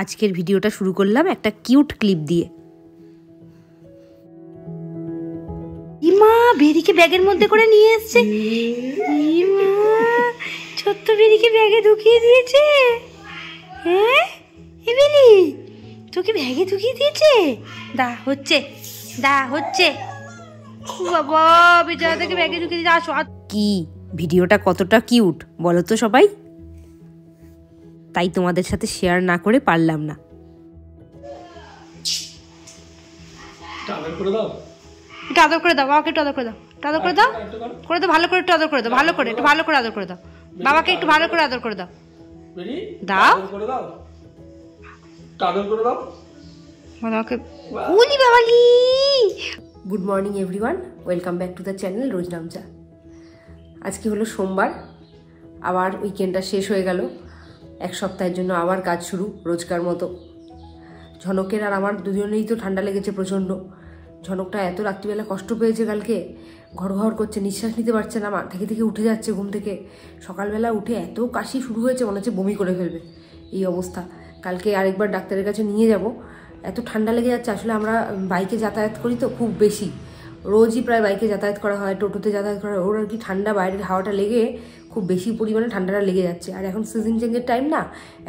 আজকের ভিডিওটা শুরু করলাম একটা কিউট ক্লিপ দিয়ে। ইমা বেরিকে ব্যাগের মধ্যে করে নিয়ে এসছে। ইমা ছোট্ট বেরিকে ব্যাগে ঢুকিয়ে দিয়েছে। হ্যাঁ বেরি তোকে ব্যাগে ঢুকিয়ে দিয়েছে। দা হচ্ছে বাবা বেচারা থেকে ব্যাগে ঢুকিয়ে দিয়েছে। আসো কি ভিডিওটা কতটা কিউট বলো তো সবাই, তাই তোমাদের সাথে শেয়ার না করে পারলাম না। একটু আদর করে দাও বাবাকে, একটু আদর করে দাও, একটু আদর করে দাও, করে দাও ভালো করে, একটু আদর করে দাও, ভালো করে একটু ভালো করে আদর করে দাও বাবাকে, একটু ভালো করে আদর করে দাও, দাও আদর করে দাও বাবাকে। উলি বাবালি। Good morning everyone, welcome back to the channel Roj Namcha. আজকে হলো সোমবার, আবার উইকেন্ডটা শেষ হয়ে গেল। এক সপ্তাহের জন্য আবার কাজ শুরু রোজকার মতো। ঝনকের আর আমার দুজনেই তো ঠান্ডা লেগেছে প্রচণ্ড। ঝনকটা এত রাত্রিবেলা কষ্ট পেয়েছে কালকে, ঘর করছে, নিঃশ্বাস নিতে পারছে না, মা থেকে উঠে যাচ্ছে ঘুম থেকে। সকালবেলা উঠে এত কাশি শুরু হয়েছে মনে হচ্ছে বমি করে ফেলবে, এই অবস্থা। কালকে আরেকবার ডাক্তারের কাছে নিয়ে যাব, এত ঠান্ডা লেগে যাচ্ছে। আসলে আমরা বাইকে যাতায়াত করি তো খুব বেশি, রোজই প্রায় বাইকে যাতায়াত করা হয়, টোটোতে যাতায়াত করা হয়। ওর আর কি ঠান্ডা বাইরের হাওয়াটা লেগে খুব বেশি পরিমাণে ঠান্ডাটা লেগে যাচ্ছে। আর এখন সিজন চেঞ্জের টাইম না,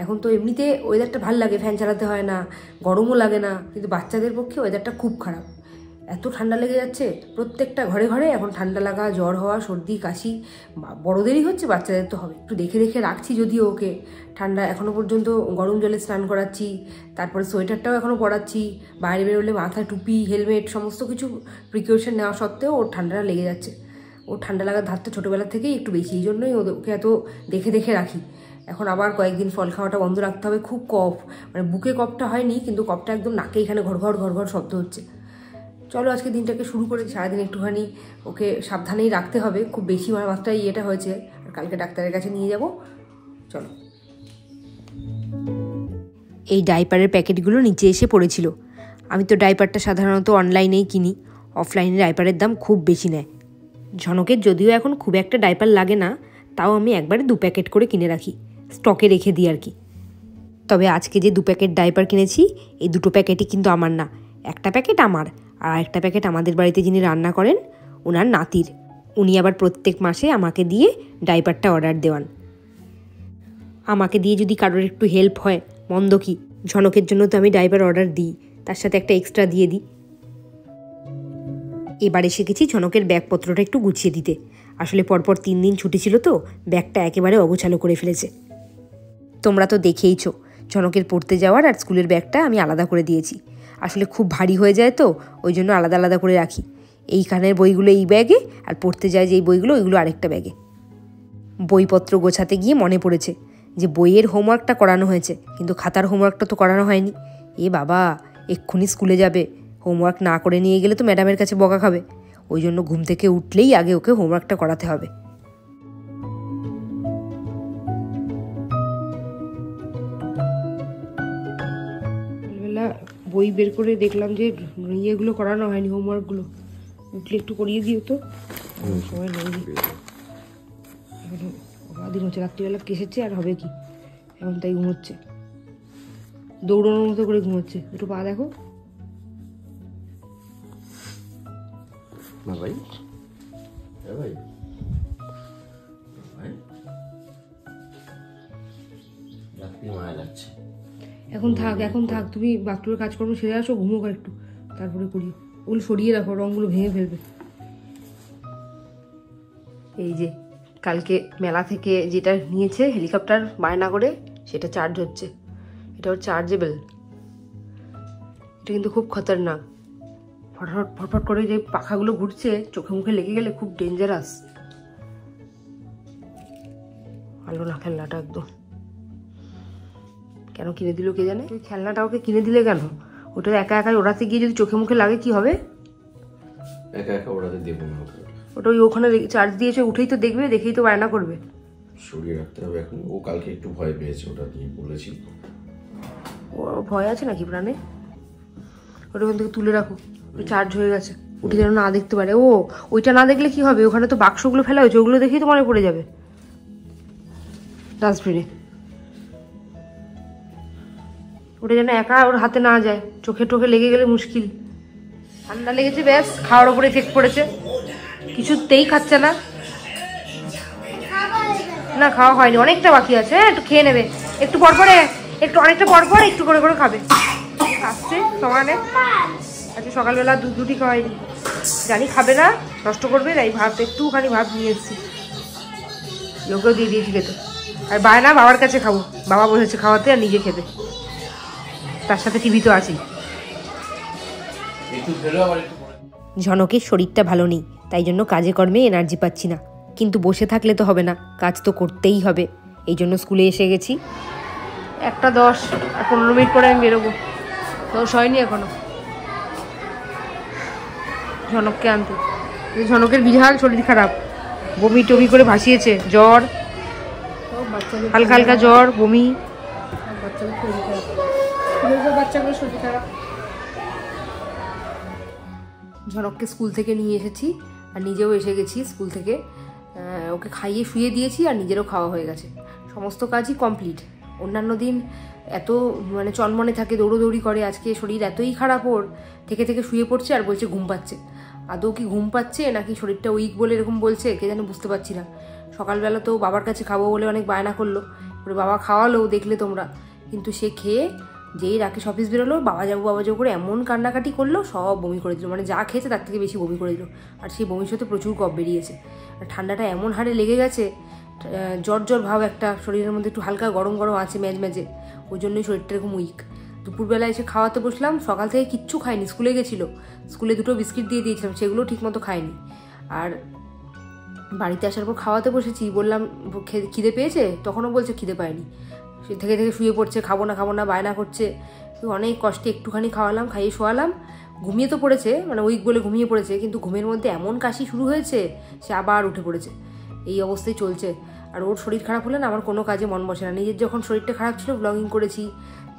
এখন তো এমনিতে ওয়েদারটা ভালো লাগে, ফ্যান চালাতে হয় না, গরমও লাগে না, কিন্তু বাচ্চাদের পক্ষে ওয়েদারটা খুব খারাপ। এত ঠান্ডা লেগে যাচ্ছে, প্রত্যেকটা ঘরে ঘরে এখন ঠান্ডা লাগা, জ্বর হওয়া, সর্দি কাশি। বড়োদেরই হচ্ছে, বাচ্চাদের তো হবে। একটু দেখে রাখছি যদিও ওকে। ঠান্ডা এখনও পর্যন্ত গরম জলে স্নান করাচ্ছি, তারপরে সোয়েটারটাও এখনও পরাচ্ছি। বাইরে বেরোলে মাথায় টুপি, হেলমেট, সমস্ত কিছু প্রিকশন নেওয়া সত্ত্বেও ওর ঠান্ডাটা লেগে যাচ্ছে। ওর ঠান্ডা লাগার ধারটা ছোটোবেলা থেকেই একটু বেশি, এই জন্যই ওকে এত দেখে রাখি। এখন আবার কয়েকদিন ফল খাওয়াটা বন্ধ রাখতে হবে। খুব কফ, মানে বুকে কফটা হয়নি, কিন্তু কফটা একদম নাকে এখানে ঘর ঘর শব্দ হচ্ছে। চলো আজকে দিনটাকে শুরু করে, সারাদিন একটুখানি ওকে সাবধানেই রাখতে হবে। খুব বেশি মাত্রায় ইয়েটা হয়েছে, আর কালকে ডাক্তারের কাছে নিয়ে যাব। চলো। এই ডাইপারের প্যাকেটগুলো নিচে এসে পড়েছিল। আমি তো ডাইপারটা সাধারণত অনলাইনেই কিনি, অফলাইনে ডাইপারের দাম খুব বেশি নেয়। ঝনকের যদিও এখন খুব একটা ডাইপার লাগে না, তাও আমি একবারে 2 প্যাকেট করে কিনে রাখি, স্টকে রেখে দিই আর কি। তবে আজকে যে 2 প্যাকেট ডাইপার কিনেছি, এই 2টো প্যাকেটই কিন্তু আমার না। একটা প্যাকেট আমার, আর একটা প্যাকেট আমাদের বাড়িতে যিনি রান্না করেন ওনার নাতির। উনি আবার প্রত্যেক মাসে আমাকে দিয়ে ডাইপারটা অর্ডার দেওয়ান। আমাকে দিয়ে যদি কারোর একটু হেল্প হয় মন্দ কি, ঝনকের জন্য তো আমি ডাইপার অর্ডার দিই, তার সাথে একটা এক্সট্রা দিয়ে দিই। এবারে শিখেছি ঝনকের ব্যাগপত্রটা একটু গুছিয়ে দিতে। আসলে পরপর 3 দিন ছুটি ছিল তো, ব্যাগটা একেবারে অগোছালো করে ফেলেছে। তোমরা তো দেখেইছো, ঝনকের পড়তে যাওয়ার আর স্কুলের ব্যাগটা আমি আলাদা করে দিয়েছি। আসলে খুব ভারী হয়ে যায় তো, ওই জন্য আলাদা করে রাখি। এইখানের বইগুলো এই ব্যাগে, আর পড়তে যায় যেই বইগুলো ওইগুলো আরেকটা ব্যাগে। বইপত্র গোছাতে গিয়ে মনে পড়েছে যে বইয়ের হোমওয়ার্কটা করানো হয়েছে, কিন্তু খাতার হোমওয়ার্কটা তো করানো হয়নি। এ বাবা, এক্ষুনি স্কুলে যাবে, হোমওয়ার্ক না করে নিয়ে গেলে তো ম্যাডামের কাছে বকা খাবে। ওই জন্য ঘুম থেকে উঠলেই আগে ওকে হোমওয়ার্কটা করাতে হবে। বই বের করে দেখলাম যে ইয়েগুলো করানো হয়নি, হোমওয়ার্কগুলো। উঠলে একটু করিয়ে দিও তো, সময় নেই। দিন হচ্ছে, রাত্রিবেলা কেসেছে আর হবে কি, এখন তাই ঘুমোচ্ছে, দৌড়ানোর মতো করে ঘুমোচ্ছে। একটু পা দেখো না ভাই, ভাই মায়া লাগছে। এখন থাক, তুমি বাথরুমের কাজকর্ম সেরে আসো, ঘুমোক আর একটু, তারপরে করিও। ওগুলো সরিয়ে রাখো, রঙগুলো ভেঙে ফেলবে। এই যে কালকে মেলা থেকে যেটা নিয়েছে হেলিকপ্টার বায়না করে, সেটা চার্জ হচ্ছে। এটা ওর চার্জেবল। এটা কিন্তু খুব খতরনাক, ফটফট করে যে পাখাগুলো ঘুরছে, চোখে মুখে লেগে গেলে খুব ডেঞ্জারাস। ভালো না খেলনাটা একদম। কেন কিনে দিল কে জানে, ওই খেলনাটা ওকে কিনে দিলে কেন? ওটা একা ওড়াতে গিয়ে যদি চোখে মুখে লাগে কি হবে? একা ওড়াতে দেবো না ওটা। ওই ওখানে চার্জ দিয়েছে, উঠেই তো দেখবে, দেখেই তো বায়না করবে। সরিয়ে রাখতে হবে এখন। ও কালকে একটু ভয় পেয়েছে, ওটা দিয়ে বলেছি। ও ভয় আছে নাকি প্রাণে? ওটা ওখান থেকে তুলে রাখো, চার্জ হয়ে গেছে, উঠে যেন না দেখতে পারে। ও ওইটা না দেখলে কি হবে, ওখানে তো বাক্সগুলো ফেলা হয়েছে, ওগুলো দেখেই তো মনে পড়ে যাবে ডাস্টবিনে। ওটা যেন একা ওর হাতে না যায়, চোখে টোখে লেগে গেলে মুশকিল। ঠান্ডা লেগেছে ব্যাস, খাওয়ার ওপরে এফেক্ট পড়েছে, কিছুতেই খাচ্ছে না। না খাওয়া হয়নি, অনেকটা বাকি আছে। হ্যাঁ একটু খেয়ে নেবে, একটু পরপরে, একটু অনেকটা পরপর একটু করে করে খাবে। আসছে সমানে। আচ্ছা সকালবেলা দুধ রুটি খাওয়াইনি, জানি খাবে না, নষ্ট করবে, তাই ভাত একটুখানি ভাত নিয়ে এসেছি, ওকেও দিয়ে দিয়েছি খেতে। আর বায়না বাবার কাছে খাবো, বাবা বসেছে খাওয়াতে আর নিজে খেতে, তার সাথে টিভি তো আছেই। ঝনকের শরীরটা ভালো নেই, তাই জন্য কাজে কর্মে এনার্জি পাচ্ছি না, কিন্তু বসে থাকলে তো হবে না, কাজ তো করতেই হবে, এই জন্য স্কুলে এসে গেছি। 1:10 আর 15 মিনিট পরে আমি বেরোবো, 10 হয়নি এখনো ঝনককে আনতে। ঝনকের বিশাল শরীর খারাপ, বমি টমি করে ভাসিয়েছে, জ্বর, হালকা হালকা জ্বর, বমি। বাচ্চাগুলো শরীর খারাপ। ঝনককে স্কুল থেকে নিয়ে এসেছি আর নিজেও এসে গেছি স্কুল থেকে, ওকে খাইয়ে শুয়ে দিয়েছি আর নিজেরও খাওয়া হয়ে গেছে, সমস্ত কাজই কমপ্লিট। অন্যান্য দিন এত মানে চনমনে থাকে, দৌড়োদৌড়ি করে, আজকে শরীর এতই খারাপ ওর, থেকে থেকে শুয়ে পড়ছে আর বলছে ঘুম পাচ্ছে। আদৌ কি ঘুম পাচ্ছে নাকি শরীরটা উইক বলে এরকম বলছে কে জানে, বুঝতে পারছি না। সকালবেলা তো বাবার কাছে খাবো বলে অনেক বায়না করলো, বাবা খাওয়ালো দেখলে তোমরা, কিন্তু সে খেয়ে যেই রাকেশ অফিস বেরোলো, বাবা যাবো করে এমন কান্নাকাটি করলো, সব বমি করে দিল, মানে যা খেয়েছে তার থেকে বেশি বমি করে দিল। আর সেই বমির সাথে প্রচুর কফ বেরিয়েছে, আর ঠান্ডাটা এমন হারে লেগে গেছে, জ্বর জ্বর ভাব একটা শরীরের মধ্যে, একটু হালকা গরম গরম আছে ম্যাজে, ওই জন্যই শরীরটা এরকম উইক। দুপুরবেলা এসে খাওয়াতে বসলাম, সকাল থেকে কিচ্ছু খায়নি, স্কুলে গেছিলো, স্কুলে 2টো বিস্কিট দিয়ে দিয়েছিলাম, সেগুলো ঠিকমতো খায়নি। আর বাড়িতে আসার পর খাওয়াতে বসেছি, বললাম খিদে পেয়েছে, তখনও বলছে খিদে পায়নি, সে থেকে থেকে শুয়ে পড়ছে, খাবো না বায়না করছে। অনেক কষ্টে একটুখানি খাওয়ালাম, খাইয়ে শোয়ালাম, ঘুমিয়ে তো পড়েছে, মানে উইক বলে ঘুমিয়ে পড়েছে, কিন্তু ঘুমের মধ্যে এমন কাশি শুরু হয়েছে, সে আবার উঠে পড়েছে, এই অবস্থায় চলছে। আর ওর শরীর খারাপ হলে না আমার কোনো কাজে মন বসে না। নিজের যখন শরীরটা খারাপ ছিল ব্লগিং করেছি,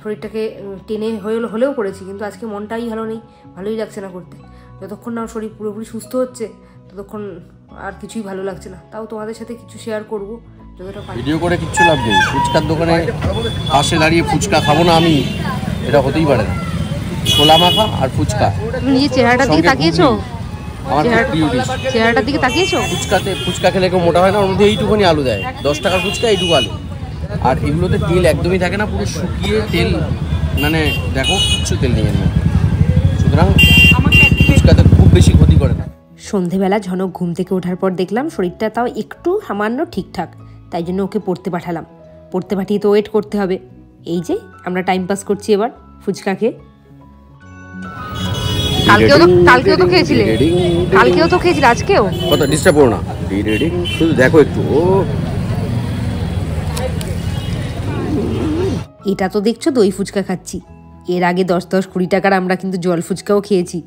শরীরটাকে টেনে হলেও করেছি, কিন্তু আজকে মনটাই ভালো নেই, ভালোই লাগছে না করতে। যতক্ষণ না শরীর পুরোপুরি সুস্থ হচ্ছে ততক্ষণ আর কিছুই ভালো লাগছে না। তাও তোমাদের সাথে কিছু শেয়ার করবো যতটা পারি। ভিডিও করে কিচ্ছু লাভ নেই, ফুচকার দোকানে পাশে দাঁড়িয়ে ফুচকা খাবো না আমি, এটা হতেই পারে না। ছোলা মাখা আর ফুচকা, নিজের চেহারাটার দিকে তাকিয়েছো? আমার প্রিয় ডিশ। চেহারাটার দিকে তাকিয়েছো? ফুচকা খেলে কেউ মোটা হয় না, ওর মধ্যে এইটুকুনি আলু দেয়, 10 টাকার ফুচকা এইটুকু আলু, আর এগুলোতে তেল একদমই থাকে না, পুরো শুকিয়ে তেল, মানে দেখো কিচ্ছু তেল নেই এর মধ্যে, সুতরাং ফুচকাতে খুব বেশি ক্ষতি করে না। সন্ধেবেলা ঝনক ঘুম থেকে ওঠার পর দেখলাম শরীরটা তাও একটু সামান্য ঠিকঠাক, তাই জন্য ওকে পড়তে পাঠালাম। পড়তে পাঠিয়ে তো ওয়েট করতে হবে, এই যে আমরা টাইম পাস করছি এবার ফুচকা খেয়ে। কালকেও তো খেয়েছিলে, আজকেও কত ডিস্টার্ব করো না, শুধু দেখো একটু। এটা তো দেখছো দই ফুচকা খাচ্ছি, এর আগে 10-20 টাকার আমরা কিন্তু জল ফুচকাও খেয়েছি।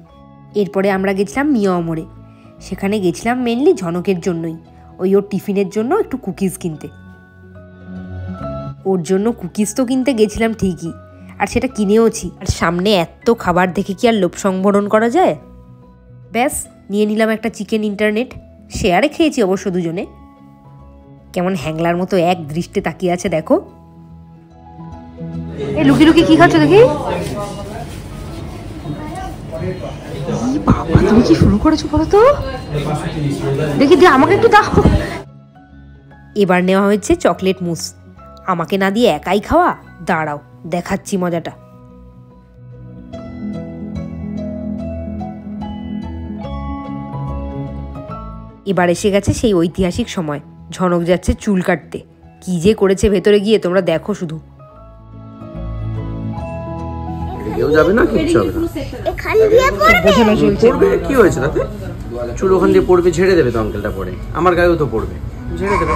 এরপরে আমরা গেছিলাম মিয়া অমরে, সেখানে গেছিলাম মেনলি ঝনকের জন্যই, ওর টিফিনের জন্য একটু কুকিজ কিনতে। ওর জন্য কুকিজ তো কিনতে গেছিলাম ঠিকই, আর সেটা কিনেওছি, আর সামনে এত খাবার দেখে কি আর লোভ সংবরণ করা যায়। ব্যাস নিয়ে নিলাম একটা চিকেন ইন্টারনেট, শেয়ারে খেয়েছি অবশ্য দুজনে। কেমন হ্যাংলার মতো এক দৃষ্টে তাকিয়ে আছে দেখো। এই লুকি লুকি কি খাচ্ছ দেখি? বাবা তুমি কি শুরু করেছো বলো তো, দেখি দিয়ে আমাকে একটু দাও। এবার নেওয়া হয়েছে চকলেট মুস, আমাকে না দিয়ে একাই খাওয়া, দাঁড়াও দেখাচ্ছি মজাটা। এবার এসে গেছে সেই ঐতিহাসিক সময়, ঝনক যাচ্ছে চুল কাটতে, কি যে করেছে ভেতরে গিয়ে তোমরা দেখো শুধু। কেউ যাবে না, কিচ্ছু হবে না, পড়বে, কি হয়েছে তাতে? চুল ওখান দিয়ে পড়বে, ঝেড়ে দেবে তো আঙ্কেলটা, পরে আমার গায়েও তো পড়বে, ঝেড়ে দেবে,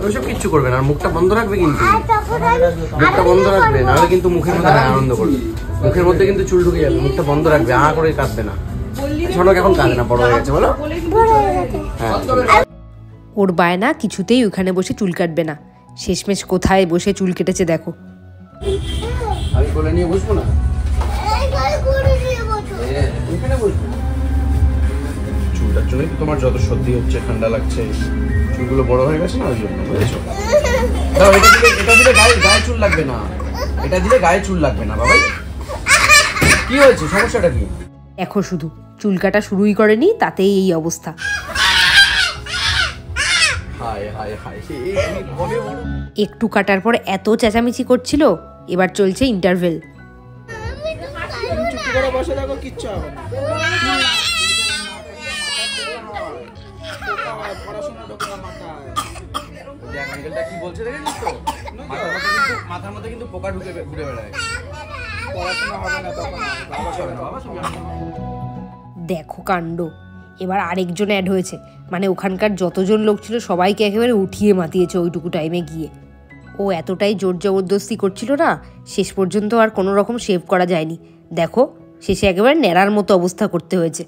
ওইসব কিচ্ছু করবে না। আর মুখটা বন্ধ রাখবে, কিন্তু মুখটা বন্ধ রাখবে, নাহলে কিন্তু মুখের মধ্যে আনন্দ করবে, মুখের মধ্যে কিন্তু চুল ঢুকে যাবে, মুখটা বন্ধ রাখবে, আ করে কাঁদবে না। ঝনক এখন কাঁদে না, বড় হয়ে গেছে বলো। ওর বায়না কিছুতেই ওখানে বসে চুল কাটবে না, শেষমেশ কোথায় বসে চুল কেটেছে দেখো। আমি কোলে নিয়ে বসবো না, চুলটার জন্য তোমার যত সর্দি হচ্ছে, ঠান্ডা লাগছে, চুলগুলো বড় হয়ে গেছে না, ওই জন্য বুঝেছো। দাও, এটা দিলে গায়ে চুল লাগবে না, এটা দিলে গায়ে চুল লাগবে না বাবাই। কি হয়েছে, সমস্যাটা কি? দেখো শুধু চুল কাটা শুরুই করেনি, তাতেই এই অবস্থা। একটু কাটার পর এত চেঁচামেচি করছিল, এবার চলছে ইন্টারভেল। কি বলছে দেখেছিস তো? মাথার মধ্যে কিন্তু পোকা ঢুকে ঘুরে বেড়ায়। দেখো কাণ্ড, এবার আরেকজন অ্যাড হয়েছে, মানে ওখানকার যতজন লোক ছিল সবাইকে একেবারে উঠিয়ে মাতিয়েছে ওইটুকু টাইমে গিয়ে। ও এতটাই জোর জবরদস্তি করছিল না, শেষ পর্যন্ত আর কোনো রকম শেভ করা যায়নি। দেখো শেষে একেবারে ন্যাড়ার মতো অবস্থা করতে হয়েছে।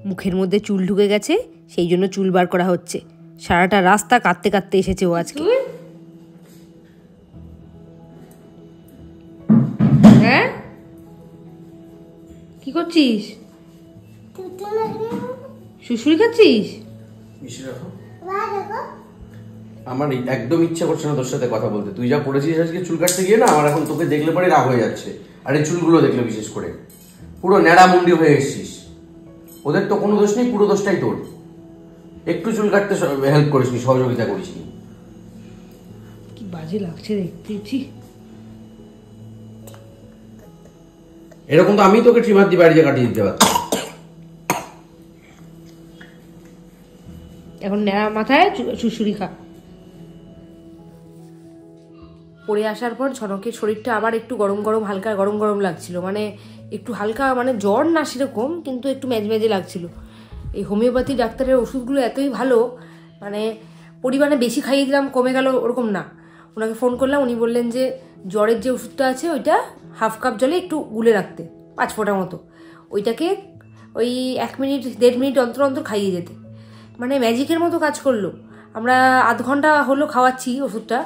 মুখের মধ্যে চুল ঢুকে গেছে, সেই জন্য চুল বার করা হচ্ছে। সারাটা রাস্তা কাঁদতে কাঁদতে এসেছে ও আজকে। হ্যাঁ, কি করছিস? শুশুরি খাচ্ছিস? আমার একদম ইচ্ছা করছে না তোর সাথে কথা বলতে। তুই যা পড়েছিস আজকে চুল কাটতে গিয়ে না, আমার এখন তোকে দেখলে পরে রাগ হয়ে যাচ্ছে। আর এই চুলগুলো দেখলে বিশেষ করে পুরো ন্যাড়া মুন্ডি হয়ে এসেছিস। ওদের তো কোনো দোষ নেই, পুরো দোষটাই তোর। একটু চুল কাটতে হেল্প করিসনি, সহযোগিতা করিসনি। কি বাজে লাগছে দেখতে। এরকম তো আমি তোকে ট্রিমার দিয়ে বাড়িতে কাটিয়ে দিতে পারতাম। এখন ন্যাড়া মাথায় শুশুরি খা। পড়ে আসার পর ঝনকের শরীরটা আবার একটু গরম গরম, হালকা গরম গরম লাগছিল, মানে একটু হালকা, মানে জ্বর না সেরকম, কিন্তু একটু ম্যাজম্যাজে লাগছিল। এই হোমিওপ্যাথি ডাক্তারের ওষুধগুলো এতই ভালো, মানে পরিমাণে বেশি খাইয়ে দিলাম কমে গেল ওরকম না। ওনাকে ফোন করলাম, উনি বললেন যে জ্বরের যে ওষুধটা আছে ওইটা হাফ কাপ জলে একটু গুলে রাখতে, 5 ফোঁটা মতো, ওইটাকে ওই 1 মিনিট 1.5 মিনিট অন্তর অন্তর খাইয়ে যেতে। মানে ম্যাজিকের মতো কাজ করলো। আমরা আধ ঘন্টা হলো খাওয়াচ্ছি ওষুধটা,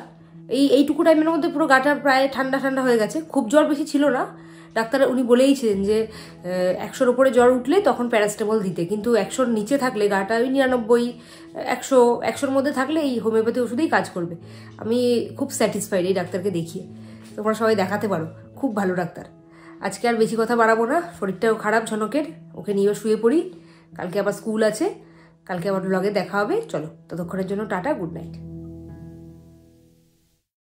এইটুকু টাইমের মধ্যে পুরো গাটা প্রায় ঠান্ডা ঠান্ডা হয়ে গেছে। খুব জ্বর বেশি ছিল না। ডাক্তার উনি বলেইছিলেন যে 100-র উপরে জ্বর উঠলে তখন প্যারাসিটামল দিতে, কিন্তু 100-র নিচে থাকলে, গাটা ওই 99, 100-100-র মধ্যে থাকলে এই হোমিওপ্যাথি ওষুধেই কাজ করবে। আমি খুব স্যাটিসফাইড এই ডাক্তারকে দেখিয়ে। তোমরা সবাই দেখাতে পারো, খুব ভালো ডাক্তার। আজকে আর বেশি কথা বাড়াবো না, শরীরটাও খারাপ ঝনকের, ওকে নিয়ে শুয়ে পড়ি। কালকে আবার স্কুল আছে, কালকে আবার ব্লগে দেখা হবে। চলো, ততক্ষণের জন্য টাটা, গুড নাইট।